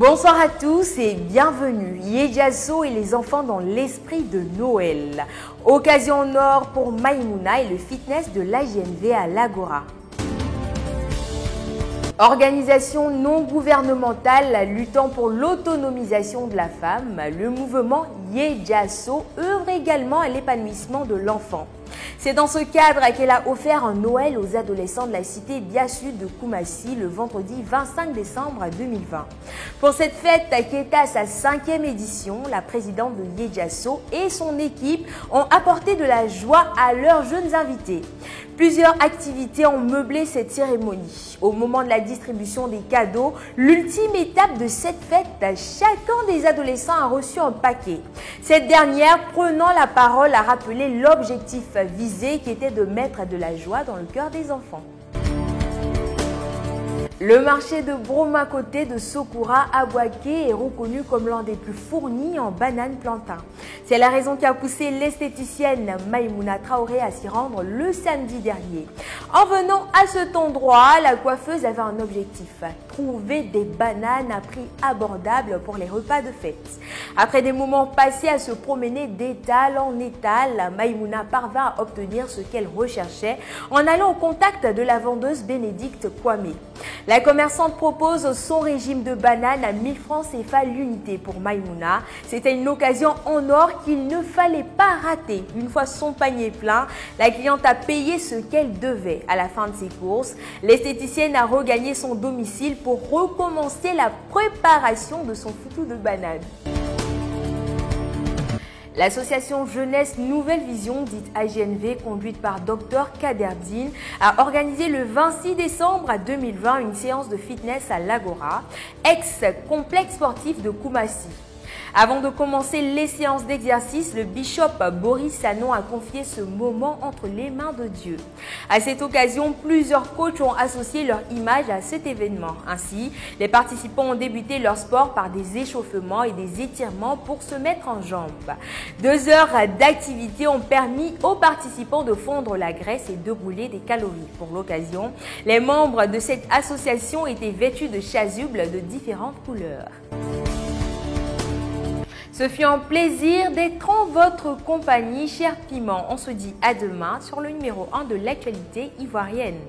Bonsoir à tous et bienvenue. Yedjasso et les enfants dans l'esprit de Noël. Occasion en or pour Maïmouna et le fitness de l'AGNV à l'Agora. Organisation non gouvernementale luttant pour l'autonomisation de la femme, le mouvement Yedjasso œuvre également à l'épanouissement de l'enfant. C'est dans ce cadre qu'elle a offert un Noël aux adolescents de la cité Biasud de Koumassi le vendredi 25 décembre 2020. Pour cette fête qui est à sa 5e édition, la présidente de Yedjasso et son équipe ont apporté de la joie à leurs jeunes invités. Plusieurs activités ont meublé cette cérémonie. Au moment de la distribution des cadeaux, l'ultime étape de cette fête, chacun des adolescents a reçu un paquet. Cette dernière, prenant la parole, a rappelé l'objectif visé qui était de mettre de la joie dans le cœur des enfants. Le marché de Bromakoté de Sokoura à Bouaké est reconnu comme l'un des plus fournis en bananes plantain. C'est la raison qui a poussé l'esthéticienne Maïmouna Traoré à s'y rendre le samedi dernier. En venant à cet endroit, la coiffeuse avait un objectif, trouver des bananes à prix abordable pour les repas de fête. Après des moments passés à se promener d'étal en étal, Maïmouna parvint à obtenir ce qu'elle recherchait en allant au contact de la vendeuse Bénédicte Kwame. La commerçante propose son régime de bananes à 1000 francs CFA l'unité pour Maïmouna. C'était une occasion en or qu'il ne fallait pas rater. Une fois son panier plein, la cliente a payé ce qu'elle devait. À la fin de ses courses, l'esthéticienne a regagné son domicile pour recommencer la préparation de son foutou de bananes. L'association Jeunesse Nouvelle Vision, dite AGNV, conduite par Dr Kaderdine, a organisé le 26 décembre 2020 une séance de fitness à l'Agora, ex-complexe sportif de Koumassi. Avant de commencer les séances d'exercice, le bishop Boris Sanon a confié ce moment entre les mains de Dieu. À cette occasion, plusieurs coachs ont associé leur image à cet événement. Ainsi, les participants ont débuté leur sport par des échauffements et des étirements pour se mettre en jambes. 2 heures d'activité ont permis aux participants de fondre la graisse et de brûler des calories. Pour l'occasion, les membres de cette association étaient vêtus de chasubles de différentes couleurs. Ce fut un plaisir d'être en votre compagnie, cher Piment. On se dit à demain sur le numéro 1 de l'actualité ivoirienne.